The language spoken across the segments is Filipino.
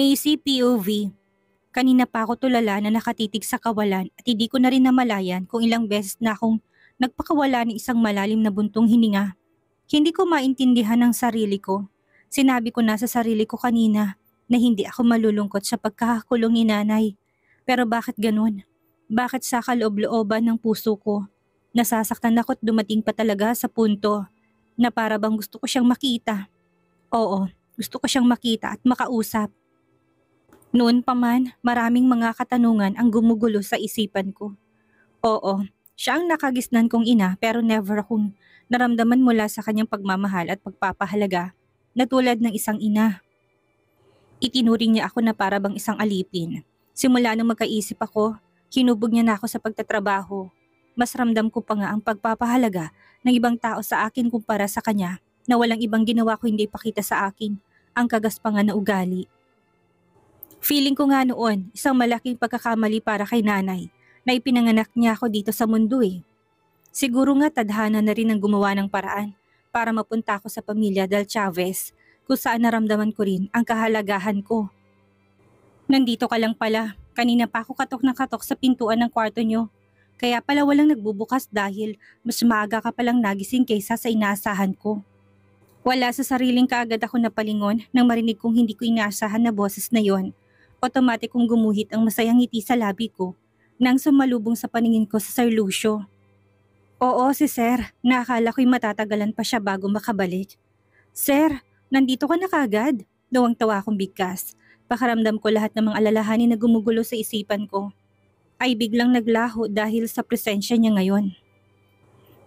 Macy POV. Kanina pa ako tulala na nakatitig sa kawalan at hindi ko na rin namalayan kung ilang beses na akong nagpakawala ng isang malalim na buntong hininga. Hindi ko maintindihan ang sarili ko. Sinabi ko na sa sarili ko kanina na hindi ako malulungkot sa pagkakakulong ni nanay. Pero bakit ganun? Bakit sa kaloob-looban ng puso ko? Nasasaktan ako at dumating pa talaga sa punto na para bang gusto ko siyang makita. Oo, gusto ko siyang makita at makausap. Noon pa man, maraming mga katanungan ang gumugulo sa isipan ko. Oo, siya ang nakagisnan kong ina pero never akong naramdaman mula sa kanyang pagmamahal at pagpapahalaga na tulad ng isang ina. Itinuring niya ako na para bang isang alipin. Simula nung magkaisip ako, hinubog niya na ako sa pagtatrabaho. Mas ramdam ko pa nga ang pagpapahalaga ng ibang tao sa akin kumpara sa kanya na walang ibang ginawa ko hindi ipakita sa akin ang kagaspangan na ugali. Feeling ko nga noon, isang malaking pagkakamali para kay nanay na ipinanganak niya ako dito sa mundo eh. Siguro nga tadhana na rin ang gumawa ng paraan para mapunta ako sa pamilya Del Chavez kung saan naramdaman ko rin ang kahalagahan ko. Nandito ka lang pala, kanina pa ako katok na katok sa pintuan ng kwarto nyo. Kaya pala walang nagbubukas dahil mas maaga ka palang nagising kaysa sa inaasahan ko. Wala sa sariling kaagad ako napalingon nang marinig kong hindi ko inaasahan na boses na yon. Automatic kong gumuhit ang masayang ngiti sa labi ko nang sumalubong sa paningin ko sa Sir Lucio. Oo si Sir, nakakala ko'y matatagalan pa siya bago makabalik. Sir, nandito ka na kaagad? Dawang-tawa akong bigkas. Pakaramdam ko lahat ng mga alalahanin na gumugulo sa isipan ko ay biglang naglaho dahil sa presensya niya ngayon.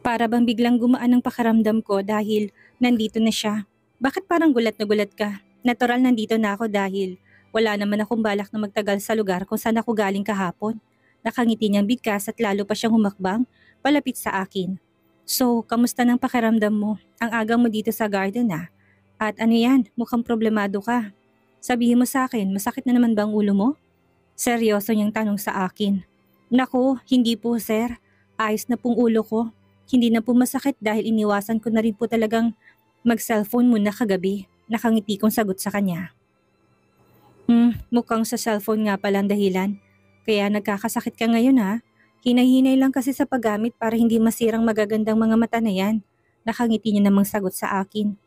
Para bang biglang gumaan ang pakaramdam ko dahil nandito na siya. Bakit parang gulat na gulat ka? Natural nandito na ako dahil wala naman akong balak na magtagal sa lugar kung saan ako galing kahapon. Nakangiti niyang bigkas at lalo pa siyang humakbang palapit sa akin. So, kamusta ng pakiramdam mo? Ang aga mo dito sa garden ah. At ano yan, mukhang problemado ka. Sabihin mo sa akin, masakit na naman ba ang ulo mo? Seryoso niyang tanong sa akin. Naku, hindi po sir. Ayos na pong ulo ko. Hindi na po masakit dahil iniwasan ko na rin po talagang mag-cellphone muna kagabi. Nakangiti kong sagot sa kanya. Mukhang sa cellphone nga pala ang dahilan. Kaya nagkakasakit ka ngayon ha. Hinay-hinay lang kasi sa paggamit para hindi masirang magagandang mga mata na yan. Nakangiti niya namang sagot sa akin.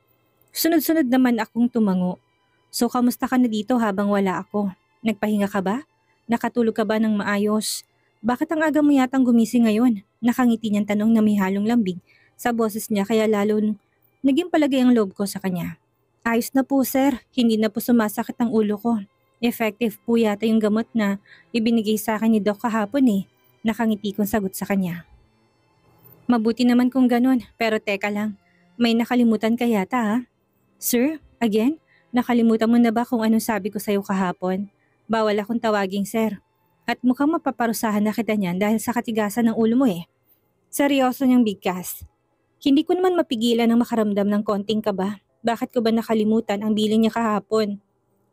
Sunod-sunod naman akong tumango. So kamusta ka na dito habang wala ako? Nagpahinga ka ba? Nakatulog ka ba ng maayos? Bakit ang aga mo yatang gumising ngayon? Nakangiti niyang tanong na may halong lambing sa boses niya kaya lalo naging palagay ang loob ko sa kanya. Ayos na po sir, hindi na po sumasakit ang ulo ko. Effective po yata yung gamot na ibinigay sa akin ni Doc kahapon eh. Nakangiti kong sagot sa kanya. Mabuti naman kung ganun, pero teka lang, may nakalimutan ka yata ha? Sir, again? Nakalimutan mo na ba kung anong sabi ko sa'yo kahapon? Bawal akong tawaging sir. At mukhang mapaparusahan na kita niyan dahil sa katigasan ng ulo mo eh. Seryoso niyang bigkas. Hindi ko naman mapigilan ang makaramdam ng konting kaba. Bakit ko ba nakalimutan ang bilin niya kahapon?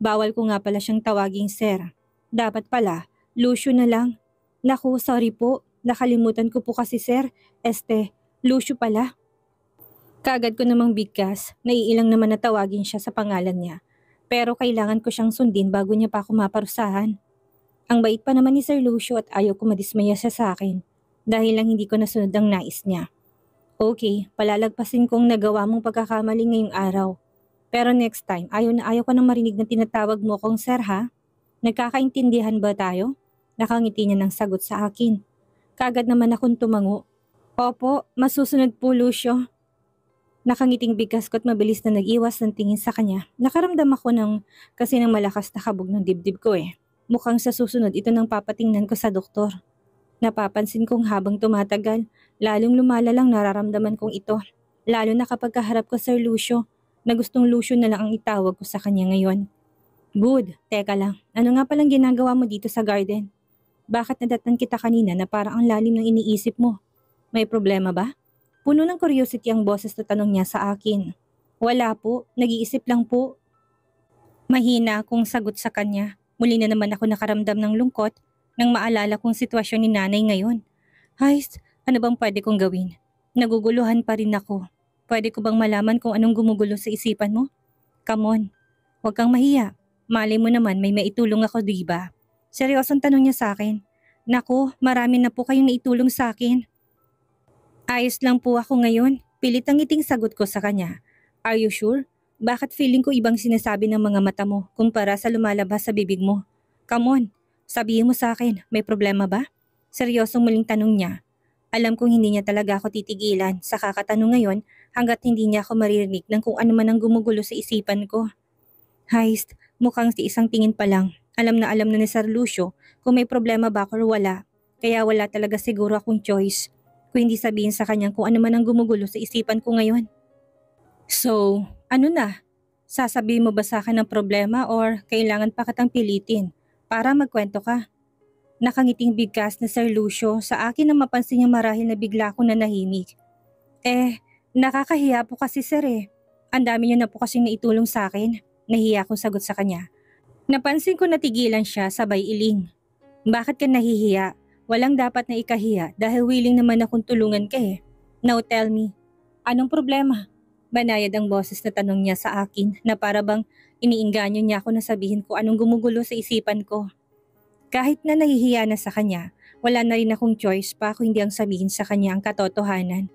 Bawal ko nga pala siyang tawaging sir. Dapat pala, Lucio na lang. Naku, sorry po. Nakalimutan ko po kasi sir. Lucio pala. Kaagad ko namang bigkas, naiilang naman na tawagin siya sa pangalan niya. Pero kailangan ko siyang sundin bago niya pa ako maparusahan. Ang bait pa naman ni Sir Lucio at ayaw ko madismaya siya sa akin dahil lang hindi ko nasunod ang nais niya. Okay, palalagpasin kong nagawa mong pagkakamali ngayong araw. Pero next time, ayaw na ayaw ko nang marinig na tinatawag mo kong sir ha? Nagkakaintindihan ba tayo? Nakangiti niya ng sagot sa akin. Kaagad naman akong tumango. Opo, masusunod po Lucio. Nakangiting bigkas ko at mabilis na nag-iwas ng tingin sa kanya. Nakaramdam ako kasi ng malakas na kabog ng dibdib ko eh. Mukhang sa susunod ito nang papatingnan ko sa doktor. Napapansin kong habang tumatagal, lalong lumalalang nararamdaman kong ito. Lalo na kapag kaharap ko Sir Lucio, na gustong Lucio na lang ang itawag ko sa kanya ngayon. Good, teka lang, ano nga palang ginagawa mo dito sa garden? Bakit nadatnan kita kanina na parang ang lalim ng iniisip mo? May problema ba? Puno ng curiosity ang boses na tanong niya sa akin. Wala po, nag-iisip lang po. Mahina akong sagot sa kanya. Muli na naman ako nakaramdam ng lungkot nang maalala kong sitwasyon ni nanay ngayon. Hays, ano bang pwede kong gawin? Naguguluhan pa rin ako. Pwede ko bang malaman kung anong gumugulo sa isipan mo? Come on, huwag kang mahiya. Malay mo naman may maitulong ako, diba? Seryosong tanong niya sa akin. Naku, marami na po kayong naitulong sa akin. Ayos lang po ako ngayon. Pilit ang ngiting sagot ko sa kanya. Are you sure? Bakit feeling ko ibang sinasabi ng mga mata mo kumpara sa lumalabas sa bibig mo? Come on, sabihin mo sa akin, may problema ba? Seryosong muling tanong niya. Alam kong hindi niya talaga ako titigilan sa kakatanong ngayon hanggat hindi niya ako maririnig ng kung ano man ang gumugulo sa isipan ko. Heist, mukhang si isang tingin pa lang. Alam na ni Sir Lucio kung may problema ba ako o wala. Kaya wala talaga siguro akong choice kung hindi sabihin sa kanya kung ano man ang gumugulo sa isipan ko ngayon. So, ano na? Sasabihin mo ba sa akin ng problema or kailangan pa kitang pilitin para magkwento ka? Nakangiting bigkas na Sir Lucio sa akin nang mapansin niya marahil na bigla akong nanahimik. Nakakahiya po kasi sir eh. Ang dami niya na po kasing naitulong sa akin. Nahiya akong sagot sa kanya. Napansin ko natigilan siya sabay iling. Bakit ka nahihiya? Walang dapat na ikahiya dahil willing naman akong tulungan ka eh. Now tell me, anong problema? Banayad ang boses na tanong niya sa akin na para bang iniinganyo niya ako na sabihin ko anong gumugulo sa isipan ko. Kahit na nahihiya na sa kanya, wala na rin akong choice pa kung hindi ang sabihin sa kanya ang katotohanan.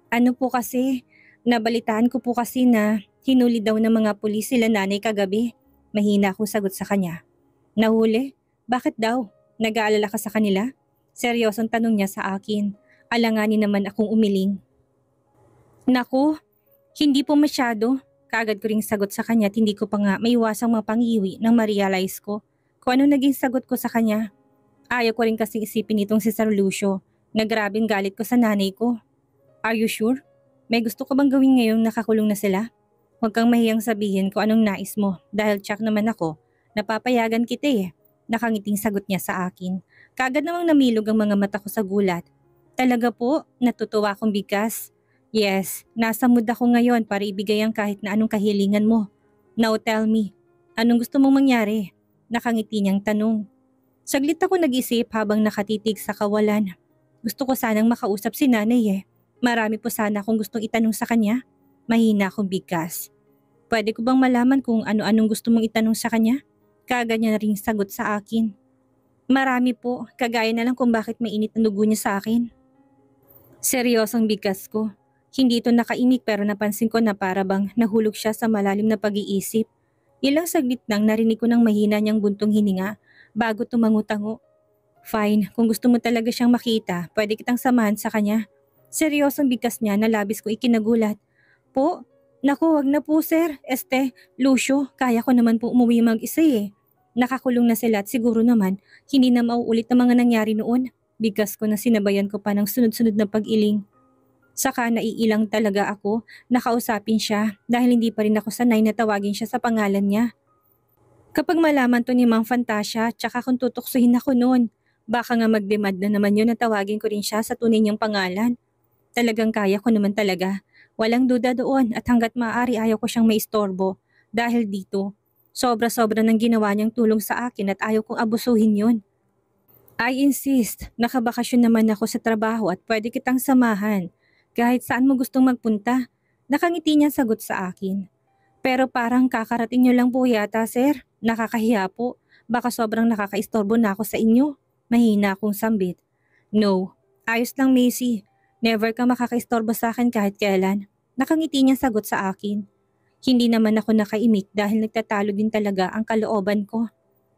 Ano po kasi, nabalitaan ko po kasi na hinuli daw ng mga pulis sila nanay kagabi. Mahina akong sagot sa kanya. Nahuli? Bakit daw? Nag-aalala ka sa kanila? Seryosong tanong niya sa akin. Alanganin naman akong umiling. Naku, hindi po masyado. Kaagad ko ring sagot sa kanya at hindi ko pa nga maiwasang mapangiwi nang ma-realize ko kung ano naging sagot ko sa kanya. Ayaw ko rin kasing isipin itong si Sir Lucio na grabing galit ko sa nanay ko. Are you sure? May gusto ka bang gawin ngayong nakakulong na sila? Huwag kang mahiyang sabihin kung anong nais mo dahil tsak naman ako, napapayagan kita eh. Nakangiting sagot niya sa akin. Kaagad namang namilog ang mga mata ko sa gulat. Talaga po, natutuwa akong bigkas. Yes, nasa mood ako ngayon para ibigay ang kahit na anong kahilingan mo. Now tell me, anong gusto mong mangyari? Nakangiti niyang tanong. Saglit ako nag-isip habang nakatitig sa kawalan. Gusto ko sanang makausap si nanay eh. Marami po sana akong gustong itanong sa kanya. Mahina akong bigkas. Pwede ko bang malaman kung ano-anong gusto mong itanong sa kanya? Kaagad niya na ring sagot sa akin. Marami po, kagaya na lang kung bakit mainit ang dugo niya sa akin. Seryosong bigkas ko. Hindi ito nakaimik pero napansin ko na para bang nahulog siya sa malalim na pag-iisip. Ilang saglit nang narinig ko ng mahina niyang buntong hininga bago tumango-tango. Fine, kung gusto mo talaga siyang makita, pwede kitang samahan sa kanya. Seryosong bigkas niya na labis ko ikinagulat. Po? Naku, wag na po sir. Lucio, kaya ko naman po umuwi mag-isa eh. Nakakulong na sila at siguro naman hindi na mauulit ang mga nangyari noon. Bigkas ko na sinabayan ko pa ng sunod-sunod na pag-iling. Saka naiilang talaga ako nakausapin siya dahil hindi pa rin ako sanay na tawagin siya sa pangalan niya. Kapag malaman to ni Mang Fantasia tsaka kung tutuksuhin ako noon, baka nga mag-demand na naman yun na tawagin ko rin siya sa tunay niyang pangalan. Talagang kaya ko naman talaga. Walang duda doon at hanggat maaari ayaw ko siyang maistorbo dahil dito. Sobra-sobra ng ginawa niyang tulong sa akin at ayaw kong abusuhin yun. I insist, nakabakasyon naman ako sa trabaho at pwede kitang samahan. Kahit saan mo gustong magpunta, nakangiti niya sagot sa akin. Pero parang kakarating niyo lang po yata sir, nakakahiya po. Baka sobrang nakakaistorbo na ako sa inyo. Mahina akong sambit. No, ayos lang Macy. Never ka makakaistorbo sa akin kahit kailan. Nakangiti niya sagot sa akin. Hindi naman ako nakaimik dahil nagtatalo din talaga ang kalooban ko.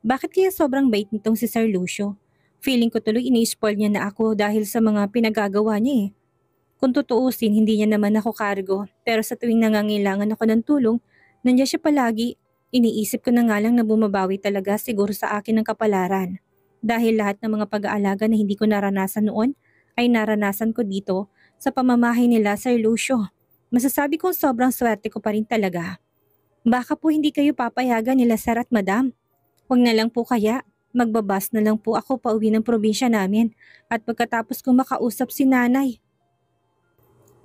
Bakit kaya sobrang bait nitong si Sir Lucio? Feeling ko tuloy ini-spoil niya na ako dahil sa mga pinagagawa niya eh. Kung tutuusin, hindi niya naman ako kargo pero sa tuwing nangangailangan ako ng tulong, nandiyan siya palagi. Iniisip ko na nga lang na bumabawi talaga siguro sa akin ng kapalaran. Dahil lahat ng mga pag-aalaga na hindi ko naranasan noon ay naranasan ko dito sa pamamahay nila Sir Lucio. Masasabi kong sobrang swerte ko pa rin talaga. Baka po hindi kayo papayagan nila sir at madam. Huwag na lang po kaya, magbabas na lang po ako pauwi ng probinsya namin at pagkatapos ko makausap si nanay.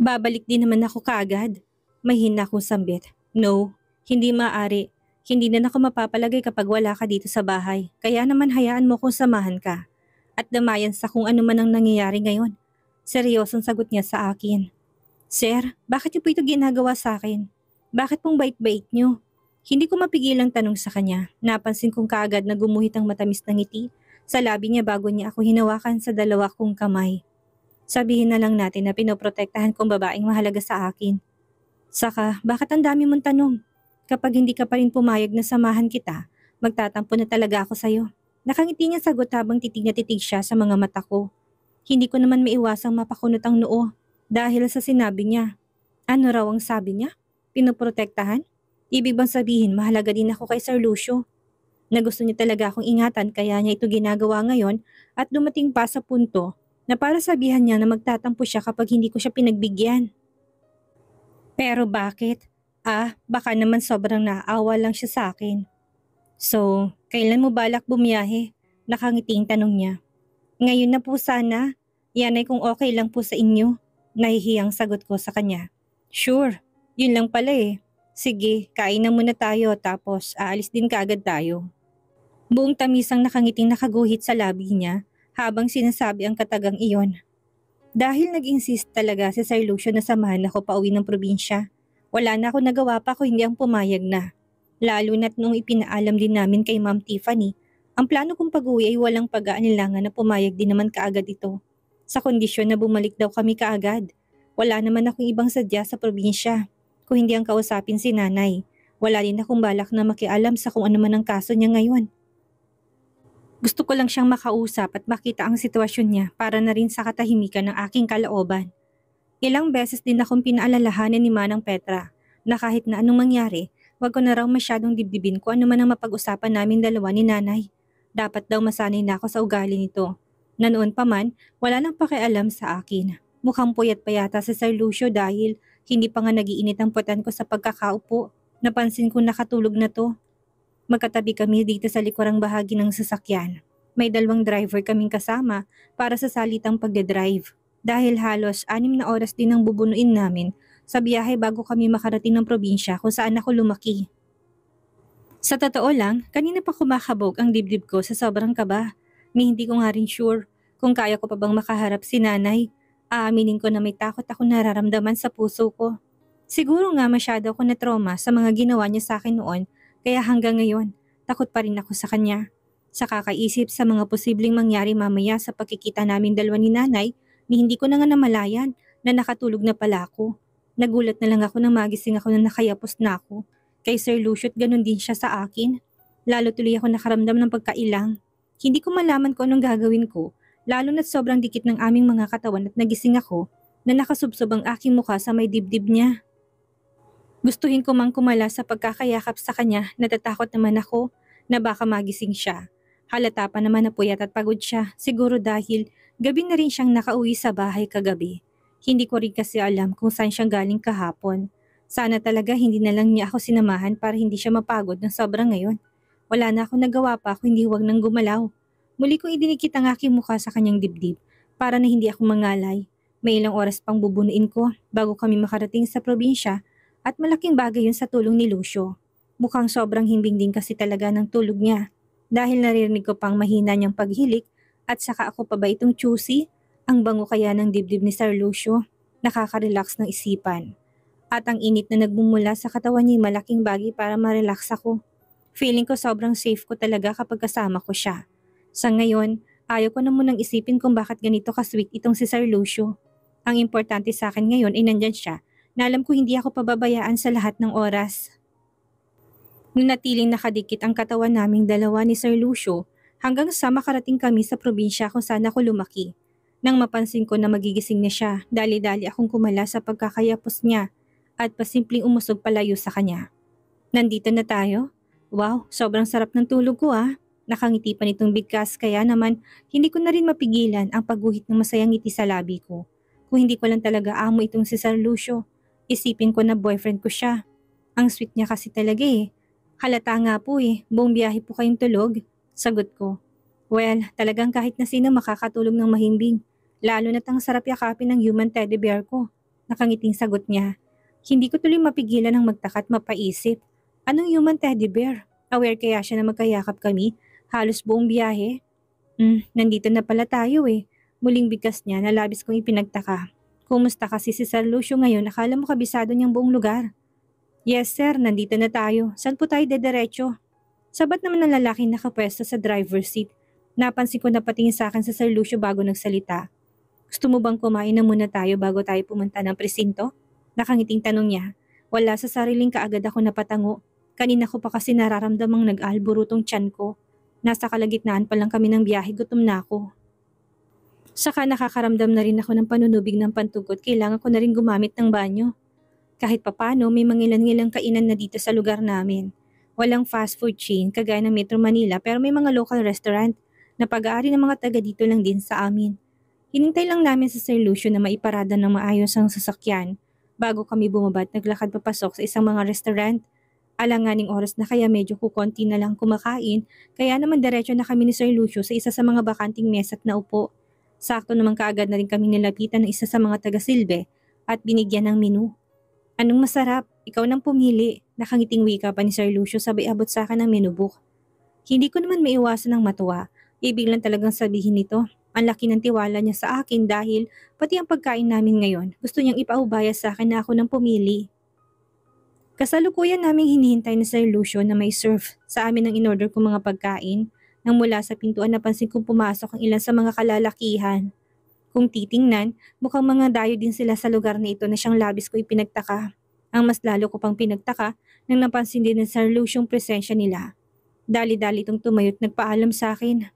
Babalik din naman ako kaagad. Mahina akong sambit. No, hindi maaari. Hindi na ako mapapalagay kapag wala ka dito sa bahay. Kaya naman hayaan mo kung samahan ka. At damayan sa kung ano man ang nangyayari ngayon. Seryosong sagot niya sa akin. Sir, bakit niyo po ito ginagawa sa akin? Bakit pong bait-bait niyo? Hindi ko mapigilang tanong sa kanya. Napansin kong kaagad na gumuhit ang matamis na ngiti sa labi niya bago niya ako hinawakan sa dalawa kong kamay. Sabihin na lang natin na pinoprotektahan kong babaeng mahalaga sa akin. Saka, bakit ang dami mong tanong? Kapag hindi ka pa rin pumayag na samahan kita, magtatampo na talaga ako sa'yo. Nakangiti niya sagot habang titig na titig siya sa mga mata ko. Hindi ko naman maiwasang mapakunot ang noo dahil sa sinabi niya. Ano raw ang sabi niya? Pinoprotektahan? Ibig bang sabihin mahalaga din ako kay Sir Lucio? Na gusto niya talaga akong ingatan kaya niya ito ginagawa ngayon at dumating pa sa punto na para sabihan niya na magtatampo siya kapag hindi ko siya pinagbigyan. Pero bakit? Baka naman sobrang naawa lang siya sa akin. So, kailan mo balak bumiyahe? Nakangiting tanong niya. Ngayon na po sana. Yan ay kung okay lang po sa inyo. Nahihiyang sagot ko sa kanya. Sure, yun lang pala eh. Sige, kain na muna tayo tapos aalis din kaagad tayo. Buong tamisang nakangiting nakaguhit sa labi niya habang sinasabi ang katagang iyon. Dahil nag-insist talaga si Sir Lucio na samahan ako pauwi ng probinsya, wala na ako nagawa pa kung hindi ang pumayag na. Lalo na't nung ipinaalam din namin kay Ma'am Tiffany, ang plano kong pag-uwi ay walang pag-aanilangan na pumayag din naman kaagad ito. Sa kondisyon na bumalik daw kami kaagad. Wala naman akong ibang sadya sa probinsya. Kung hindi ang kausapin si nanay, wala din akong balak na makialam sa kung ano man ang kaso niya ngayon. Gusto ko lang siyang makausap at makita ang sitwasyon niya para na rin sa katahimikan ng aking kalooban. Ilang beses din akong pinaalalahanan ni Manang Petra na kahit na anong mangyari, wag ko na raw masyadong dibdibin kung ano man ang mapag-usapan namin dalawa ni nanay. Dapat daw masanay na ako sa ugali nito. Na noon pa man, wala nang pakialam sa akin. Mukhang puyat pa yata si Sir Lucio dahil hindi pa nga nagiinit ang puwet ko sa pagkakaupo. Napansin kong nakatulog na to. Magkatabi kami dito sa likurang bahagi ng sasakyan. May 2 driver kaming kasama para sa salitang pagdedrive. Dahil halos 6 na oras din ang bubunuin namin sa biyahe bago kami makarating ng probinsya kung saan ako lumaki. Sa totoo lang, kanina pa kumakabog ang dibdib ko sa sobrang kaba. Ni hindi ko nga rin sure kung kaya ko pa bang makaharap si nanay. Aaminin ko na may takot ako nararamdaman sa puso ko. Siguro nga masyado ako na-trauma sa mga ginawa niya sa akin noon, kaya hanggang ngayon, takot pa rin ako sa kanya. Sa kakaisip sa mga posibleng mangyari mamaya sa pagkikita namin dalawa ni nanay, ni hindi ko na nga namalayan na nakatulog na pala ako. Nagulat na lang ako nang magising ako na nakayapos na ako. Kay Sir Lucio at ganun din siya sa akin. Lalo tuloy ako nakaramdam ng pagkailang. Hindi ko malaman kung anong gagawin ko, lalo na't sobrang dikit ng aming mga katawan at nagising ako na nakasubsob ang aking mukha sa may dibdib niya. Gustuhin ko mang kumala sa pagkakayakap sa kanya, natatakot naman ako na baka magising siya. Halata pa naman na puyat at pagod siya, siguro dahil gabi na rin siyang nakauwi sa bahay kagabi. Hindi ko rin kasi alam kung saan siya galing kahapon. Sana talaga hindi na lang niya ako sinamahan para hindi siya mapagod ng sobra ngayon. Wala na akong nagawa pa kung hindi huwag nang gumalaw. Muli kong idinikit ang aking mukha sa kanyang dibdib para na hindi ako mangalay. May ilang oras pang bubunuin ko bago kami makarating sa probinsya at malaking bagay yun sa tulong ni Lucio. Mukhang sobrang himbing din kasi talaga ng tulog niya dahil naririnig ko pang mahina niyang paghilik at saka ako pa ba itong choosy? Ang bango kaya ng dibdib ni Sir Lucio, nakaka-relax ng isipan. At ang init na nagmumula sa katawan niya malaking bagay para ma-relax ako. Feeling ko sobrang safe ko talaga kapag kasama ko siya. Sa ngayon, ayaw ko na munang isipin kung bakit ganito ka-sweet itong si Sir Lucio. Ang importante sa akin ngayon ay nandyan siya na alam ko hindi ako pababayaan sa lahat ng oras. Nanatiling nakadikit ang katawan naming dalawa ni Sir Lucio hanggang sa makarating kami sa probinsya kung saan ako lumaki. Nang mapansin ko na magigising na siya, dali-dali akong kumala sa pagkakayapos niya at pasimpleng umusog palayo sa kanya. Nandito na tayo? Wow, sobrang sarap ng tulog ko ah. Nakangiti pa nitong bigkas kaya naman hindi ko na rin mapigilan ang pagguhit ng masayang ngiti sa labi ko. Kung hindi ko lang talaga amo itong si Sir Lucio, isipin ko na boyfriend ko siya. Ang sweet niya kasi talaga eh. Halata nga po eh, buong biyahe po kayong tulog. Sagot ko. Well, talagang kahit na sino makakatulog ng mahimbing. Lalo na't ang sarap yakapin ng human teddy bear ko. Nakangiting sagot niya. Hindi ko tuloy mapigilan ang magtaka at mapaisip. Anong human teddy bear? Aware kaya siya na magkayakap kami? Halos buong biyahe? Nandito na pala tayo eh. Muling bigkas niya na labis kong ipinagtaka. Kumusta kasi si Sir Lucio ngayon? Akala mo kabisado niyang buong lugar. Yes sir, nandito na tayo. Saan po tayo dediretso? Sabat naman ng lalaking nakapwesto sa driver's seat. Napansin ko na patingin sa akin sa Sir Lucio bago nagsalita. Gusto mo bang kumain na muna tayo bago tayo pumunta ng presinto? Nakangiting tanong niya. Wala sa sariling kaagad ako napatango. Kanina ko pa kasi nararamdamang nag-alburutong tiyan ko. Nasa kalagitnaan pa lang kami ng biyahe, gutom na ako. Saka nakakaramdam na rin ako ng panunubig ng pantugot, kailangan ko na rin gumamit ng banyo. Kahit papano may mangilan-ngilang kainan na dito sa lugar namin. Walang fast food chain kagaya ng Metro Manila pero may mga local restaurant na pag-aari ng mga taga dito lang din sa amin. Hinintay lang namin sa Sir Lucio na maiparada ng maayos ang sasakyan bago kami bumaba at naglakad papasok sa isang mga restaurant. Alanganing oras na kaya medyo kukonti na lang kumakain kaya naman diretso na kami ni Sir Lucio sa isa sa mga bakanting mesa at naupo. Sakto naman kaagad na rin kami nilapitan ng isa sa mga taga-silbe at binigyan ng menu. Anong masarap? Ikaw nang pumili. Nakangiting wika pa ni Sir Lucio sabay abot sa akin ng menu book. Hindi ko naman maiwasan ng matuwa. Ibig lang talagang sabihin nito. Ang laki ng tiwala niya sa akin dahil pati ang pagkain namin ngayon gusto niyang ipaubaya sa akin na ako nang pumili. Kasalukuyan naming hinihintay ni Sir Lucio na may serve sa amin ang in-order kong mga pagkain nang mula sa pintuan napansin kong pumasok ang ilan sa mga kalalakihan. Kung titingnan, mukhang mga dayo din sila sa lugar na ito na siyang labis ko ipinagtaka. Ang mas lalo ko pang pinagtaka nang napansin din ni Sir Lucio yung presensya nila. Dali-dali itong tumayo't nagpaalam sa akin.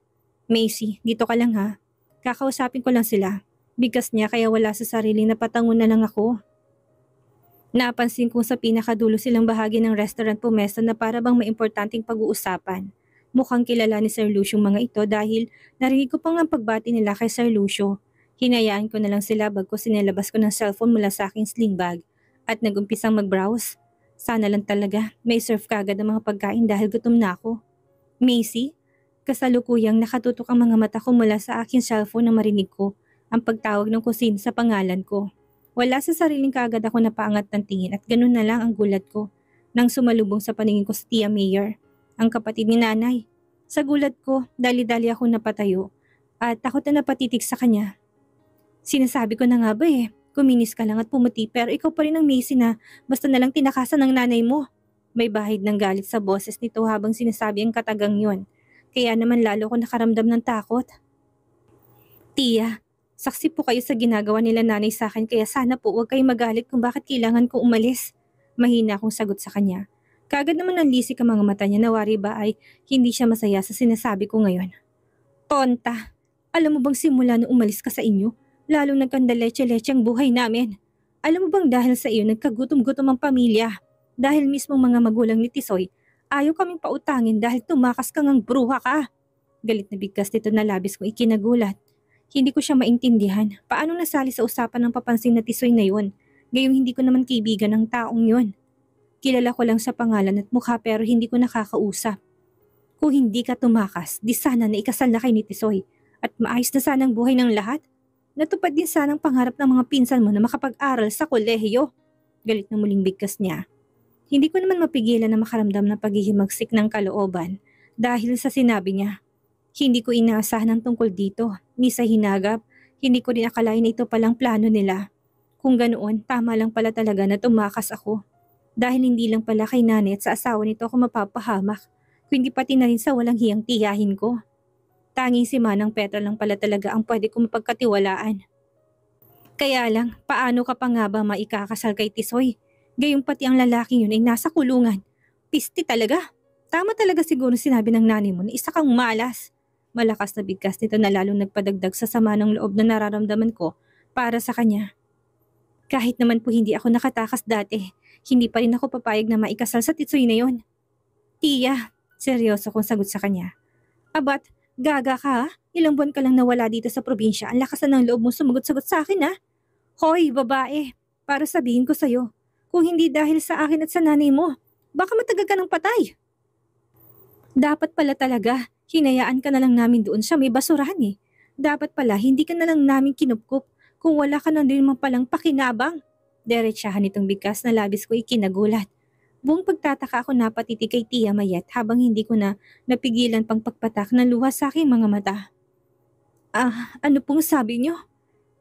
Macy, dito ka lang ha. Kakausapin ko lang sila. Bigkas niya kaya wala sa sarili na patangon na lang ako. Napansin kong sa pinakadulo silang bahagi ng restaurant pumesto na para bang may importanteng pag-uusapan. Mukhang kilala ni Sir Lucio yung mga ito dahil narinig ko pang ang pagbati nila kay Sir Lucio. Hinayaan ko na lang sila bagko sinilabas ko ng cellphone mula sa aking sling bag at nagumpisang mag-browse. Sana lang talaga may serve kagad ang mga pagkain dahil gutom na ako. Macy, kasalukuyang nakatutok ang mga mata ko mula sa aking cellphone na marinig ko ang pagtawag ng kusina sa pangalan ko. Wala sa sariling kaagad ako napaangat ng tingin at ganun na lang ang gulat ko nang sumalubong sa paningin ko si Tia Mayor, ang kapatid ni nanay. Sa gulat ko, dali-dali ako napatayo at takot na napatitig sa kanya. Sinasabi ko na nga ba kuminis ka lang at pumuti pero ikaw pa rin ang Macy na basta nalang tinakasan ng nanay mo. May bahid ng galit sa boses nito habang sinasabi ang katagang yon. Kaya naman lalo ko nakaramdam ng takot. Tia, saksi po kayo sa ginagawa nila nanay sa akin kaya sana po huwag kayong magalit kung bakit kailangan ko umalis. Mahina akong sagot sa kanya. Kagad naman nanlisik ang mga mata niya na wari ba ay hindi siya masaya sa sinasabi ko ngayon. Tonta, alam mo bang simula nung umalis ka sa inyo, lalong nagkandaleche-leche ang buhay namin. Alam mo bang dahil sa iyo nagkagutom-gutom ang pamilya? Dahil mismong mga magulang ni Tisoy, ayaw kaming pautangin dahil tumakas kang ang bruha ka. Galit na bigkas nito na labis kong ikinagulat. Hindi ko siya maintindihan. Paano nasali sa usapan ng papansin na Tisoy na yun? Gayong hindi ko naman kaibigan ng taong yun. Kilala ko lang sa pangalan at mukha pero hindi ko nakakausap. Kung hindi ka tumakas, di sana na ikasal na kay ni Tisoy at maayos na sana ang buhay ng lahat. Natupad din sana ang pangarap ng mga pinsan mo na makapag-aral sa kolehiyo. Galit na muling bigkas niya. Hindi ko naman mapigilan na makaramdam ng paghihimagsik ng kalooban dahil sa sinabi niya. Hindi ko inaasahan ang tungkol dito, ni sa hinagap, hindi ko din akalain na ito palang plano nila. Kung ganoon, tama lang pala talaga na tumakas ako. Dahil hindi lang pala kay nanay at sa asawa nito ako mapapahamak, kundi pati na rin sa walang hiyang tiyahin ko. Tanging si Manang Petra lang pala talaga ang pwede ko mapagkatiwalaan. Kaya lang, paano ka pa nga ba maikakasal kay Tisoy? Gayong pati ang lalaki yun ay nasa kulungan. Pisti talaga. Tama talaga siguro sinabi ng nanay mo na isa kang malas. Malakas na bigkas nito na lalong nagpadagdag sa sama ng loob na nararamdaman ko para sa kanya. Kahit naman po hindi ako nakatakas dati, hindi pa rin ako papayag na maikasal sa Tisoy na yon. Tiya, seryoso kong sagot sa kanya. Abat, gaga ka ha? Ilang buwan ka lang nawala dito sa probinsya, ang lakas na ng loob mo sumagot-sagot sa akin ha? Hoy, babae, para sabihin ko sa'yo, kung hindi dahil sa akin at sa nanay mo, baka matagal ka ng patay. Dapat pala talaga, hinayaan ka na lang namin doon sa may basurahan Dapat pala hindi ka na lang namin kinupkup kung wala ka na din man palang pakinabang. Diretsahan itong bigkas na labis ko ikinagulat. Buong pagtataka ako napatiti kay Tia Mayet habang hindi ko na napigilan pang pagpatak ng luha sa aking mga mata. Ano pong sabi niyo?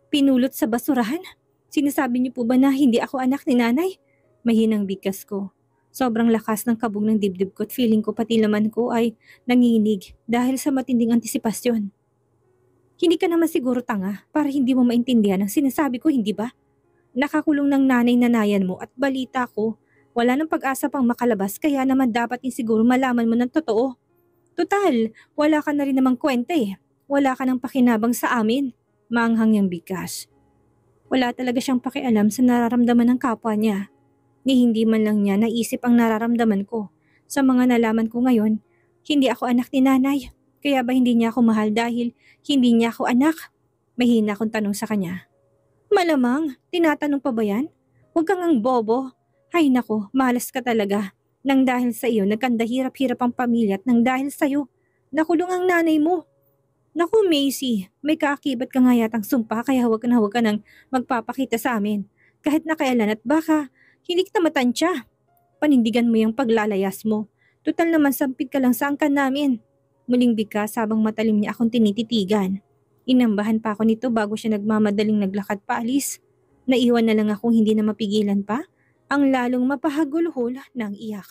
Pinulot sa basurahan? Sinasabi niyo po ba na hindi ako anak ni nanay? Mahinang bigkas ko. Sobrang lakas ng kabog ng dibdib ko at feeling ko pati laman ko ay nanginginig dahil sa matinding antisipasyon. Hindi ka naman siguro tanga para hindi mo maintindihan ang sinasabi ko, hindi ba? Nakakulong ng nanay-nanayan mo at balita ko, wala nang pag-asa pang makalabas kaya naman dapat din siguro malaman mo ng totoo. Tutal, wala ka na rin namang kwenta eh. Wala ka nang pakinabang sa amin. Maanghang niyang bigkas. Wala talaga siyang pakialam sa nararamdaman ng kapwa niya. Ni hindi man lang niya naisip ang nararamdaman ko. Sa mga nalaman ko ngayon, hindi ako anak ni nanay. Kaya ba hindi niya ako mahal dahil hindi niya ako anak? Mahina akong tanong sa kanya. Malamang, tinatanong pa ba yan? Huwag kang ang bobo. Hay nako, malas ka talaga. Nang dahil sa iyo, nagkandahirap-hirap ang pamilya at nang dahil sa iyo, nakulong ang nanay mo. Naku Macy, may kaakibat ka nga yatang sumpa kaya huwag ka nang magpapakita sa amin. Kahit nakailan at baka, hindi kita matansya. Panindigan mo yung paglalayas mo. Tutal naman sampid ka lang sa angkan namin. Muling bigkas habang matalim niya akong tinititigan. Inambahan pa ako nito bago siya nagmamadaling naglakad paalis. Naiwan na lang akong hindi na mapigilan pa, ang lalong mapahagulhol ng iyak.